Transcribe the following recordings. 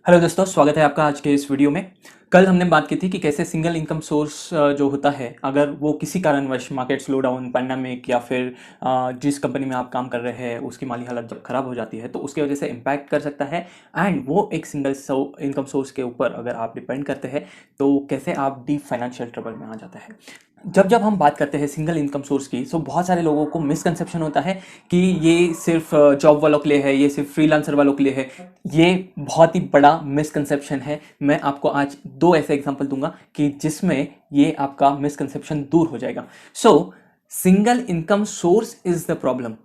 Hello दोस्तों, स्वागत है आपका आज के इस वीडियो में। कल हमने बात की थी कि कैसे सिंगल इनकम सोर्स जो होता है, अगर वो किसी कारणवश मार्केट स्लो डाउन, पैंडेमिक या फिर जिस कंपनी में आप काम कर रहे हैं उसकी माली हालत जब खराब हो जाती है तो उसकी वजह से इम्पैक्ट कर सकता है। एंड वो एक सिंगल इनकम सोर्स के ऊपर अगर आप डिपेंड करते हैं तो कैसे आप डीप फाइनेंशियल ट्रबल में आ जाता है। जब जब हम बात करते हैं सिंगल इनकम सोर्स की तो बहुत सारे लोगों को मिसकंसेप्शन होता है कि ये सिर्फ जॉब वालों के लिए है, ये सिर्फ फ्रीलांसर वालों के लिए है। ये बहुत ही बड़ा मिसकंसेप्शन है। मैं आपको आज दो ऐसे एग्जांपल दूंगा कि जिसमें ये आपका मिसकंसेप्शन दूर हो जाएगा। सो single income source is the problem.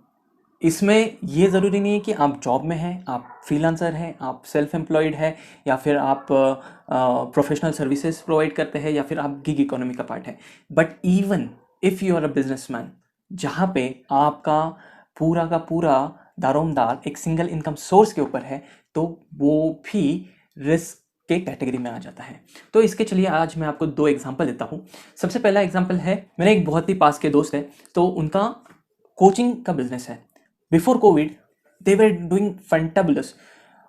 इसमें ये ज़रूरी नहीं है कि आप जॉब में हैं, आप फ्रीलांसर हैं, आप सेल्फ एम्प्लॉयड हैं, या फिर आप प्रोफेशनल सर्विसेज प्रोवाइड करते हैं, या फिर आप गिग इकोनॉमी का पार्ट है। But even if you are a businessman, जहाँ पे आपका पूरा का पूरा दारोमदार एक सिंगल इनकम सोर्स के ऊपर है, तो वो भी रिस्क के कैटेगरी में आ जाता है। तो इसके चलिए आज मैं आपको दो एग्जांपल देता हूँ। सबसे पहला एग्जांपल है, मेरे एक बहुत ही पास के दोस्त है, तो उनका कोचिंग का बिजनेस है। Before Covid they were doing fantabulous.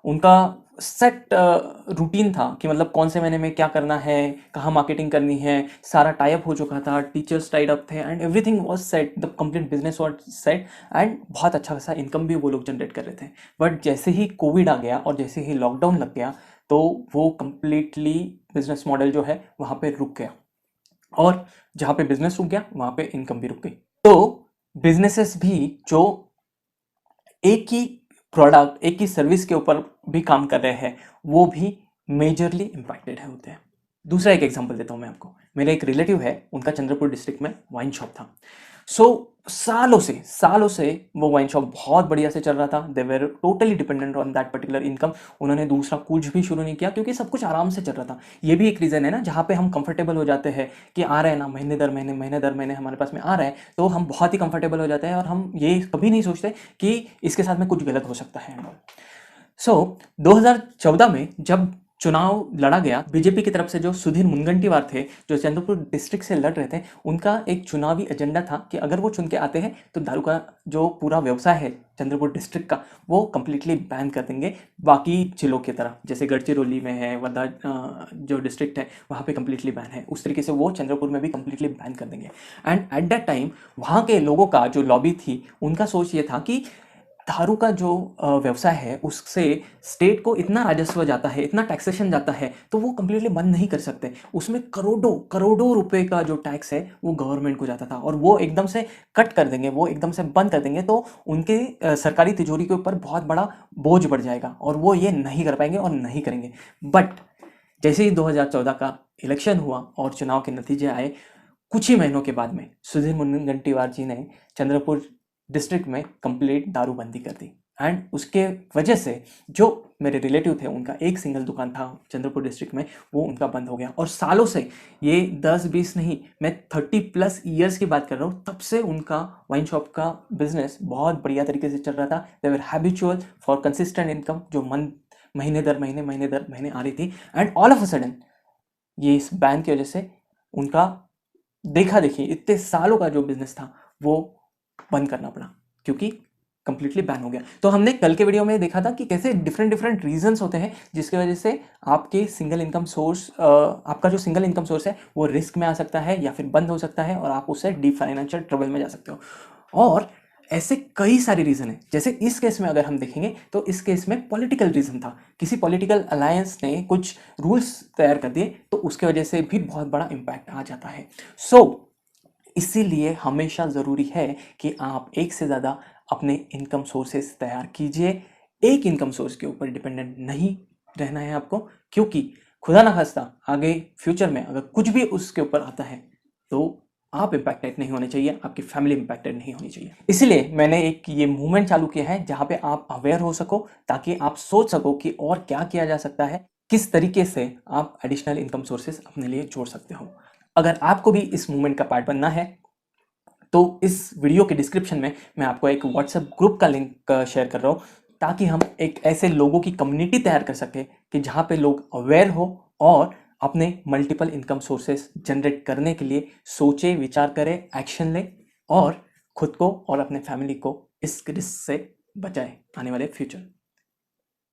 उनका सेट रूटीन था कि मतलब कौन से महीने में क्या करना है, कहाँ मार्केटिंग करनी है, सारा टाइप हो चुका था, टीचर्स टाइड अप थे and everything was set, the complete business was set and बहुत अच्छा खासा इनकम भी वो लोग जनरेट कर रहे थे। बट जैसे ही कोविड आ गया और जैसे ही लॉकडाउन लग गया तो वो कंप्लीटली बिजनेस मॉडल जो है वहाँ पे रुक गया, और जहाँ पे बिजनेस रुक गया वहाँ पे इनकम भी रुक गई। तो बिजनेसेस भी जो एक ही प्रोडक्ट, एक ही सर्विस के ऊपर भी काम कर रहे हैं, वो भी मेजरली इम्पैक्टेड है होते हैं। दूसरा एक एग्जांपल देता हूँ मैं आपको। मेरा एक रिलेटिव है, उनका चंद्रपुर डिस्ट्रिक्ट में वाइन शॉप था। सो सालों से वो वाइन शॉप बहुत बढ़िया से चल रहा था। They were totally dependent on that particular income. उन्होंने दूसरा कुछ भी शुरू नहीं किया क्योंकि सब कुछ आराम से चल रहा था। ये भी एक रीज़न है ना, जहाँ पे हम कंफर्टेबल हो जाते हैं कि आ रहे हैं ना, महीने दर महीने हमारे पास में आ रहा है, तो हम बहुत ही कंफर्टेबल हो जाते हैं और हम ये कभी नहीं सोचते कि इसके साथ में कुछ गलत हो सकता है। सो 2014 में जब चुनाव लड़ा गया, बीजेपी की तरफ से जो सुधीर मुनगंटीवार थे, जो चंद्रपुर डिस्ट्रिक्ट से लड़ रहे थे, उनका एक चुनावी एजेंडा था कि अगर वो चुन के आते हैं तो दारू का जो पूरा व्यवसाय है चंद्रपुर डिस्ट्रिक्ट का, वो कंप्लीटली बैन कर देंगे। बाकी जिलों की तरह जैसे गढ़चिरौली में है, वर्धा जो डिस्ट्रिक्ट है वहाँ पे कंप्लीटली बैन है, उस तरीके से वो चंद्रपुर में भी कंप्लीटली बैन कर देंगे। एंड एट दैट टाइम वहाँ के लोगों का जो लॉबी थी, उनका सोच ये था कि दारू का जो व्यवसाय है उससे स्टेट को इतना राजस्व जाता है, इतना टैक्सेशन जाता है, तो वो कंप्लीटली बंद नहीं कर सकते। उसमें करोड़ों करोड़ों रुपए का जो टैक्स है वो गवर्नमेंट को जाता था, और वो एकदम से कट कर देंगे, वो एकदम से बंद कर देंगे तो उनके सरकारी तिजोरी के ऊपर बहुत बड़ा बोझ बढ़ जाएगा और वो ये नहीं कर पाएंगे और नहीं करेंगे। बट जैसे ही 2014 का इलेक्शन हुआ और चुनाव के नतीजे आए, कुछ ही महीनों के बाद में सुधीर मुनगंटीवार जी ने चंद्रपुर डिस्ट्रिक्ट में कंप्लीट दारूबंदी कर दी। एंड उसके वजह से जो मेरे रिलेटिव थे, उनका एक सिंगल दुकान था चंद्रपुर डिस्ट्रिक्ट में, वो उनका बंद हो गया। और सालों से, ये 10-20 नहीं, मैं 30+ ईयर्स की बात कर रहा हूँ, तब से उनका वाइन शॉप का बिजनेस बहुत बढ़िया तरीके से चल रहा था। दे वर हैबिचुअल फॉर कंसिस्टेंट इनकम जो महीने दर महीने आ रही थी। And all of a sudden ये इस बैन की वजह से उनका देखा देखिए इतने सालों का जो बिजनेस था वो बंद करना पड़ा, क्योंकि कंप्लीटली बैन हो गया। तो हमने कल के वीडियो में देखा था कि कैसे डिफरेंट डिफरेंट रीजंस होते हैं जिसकी वजह से आपके सिंगल इनकम सोर्स, आपका जो सिंगल इनकम सोर्स है वो रिस्क में आ सकता है या फिर बंद हो सकता है और आप उससे डीप फाइनेंशियल ट्रबल में जा सकते हो। और ऐसे कई सारे रीजन है। जैसे इस केस में अगर हम देखेंगे तो इस केस में पॉलिटिकल रीजन था, किसी पॉलिटिकल अलायंस ने कुछ रूल्स तैयार कर दिए, तो उसके वजह से भी बहुत बड़ा इम्पैक्ट आ जाता है। सो इसीलिए हमेशा ज़रूरी है कि आप एक से ज़्यादा अपने इनकम सोर्सेस तैयार कीजिए। एक इनकम सोर्स के ऊपर डिपेंडेंट नहीं रहना है आपको, क्योंकि खुदा ना खास्ता आगे फ्यूचर में अगर कुछ भी उसके ऊपर आता है तो आप इम्पैक्टेड नहीं होने चाहिए, आपकी फैमिली इम्पैक्टेड नहीं होनी चाहिए। इसीलिए मैंने एक ये मूवमेंट चालू किया है जहाँ पे आप अवेयर हो सको, ताकि आप सोच सको कि और क्या किया जा सकता है, किस तरीके से आप एडिशनल इनकम सोर्सेस अपने लिए जोड़ सकते हो। अगर आपको भी इस मूवमेंट का पार्ट बनना है तो इस वीडियो के डिस्क्रिप्शन में मैं आपको एक व्हाट्सएप ग्रुप का लिंक शेयर कर रहा हूँ, ताकि हम एक ऐसे लोगों की कम्युनिटी तैयार कर सके कि जहाँ पे लोग अवेयर हो और अपने मल्टीपल इनकम सोर्सेस जनरेट करने के लिए सोचे, विचार करें, एक्शन लें और खुद को और अपने फैमिली को इस रिस्क से बचाए आने वाले फ्यूचर।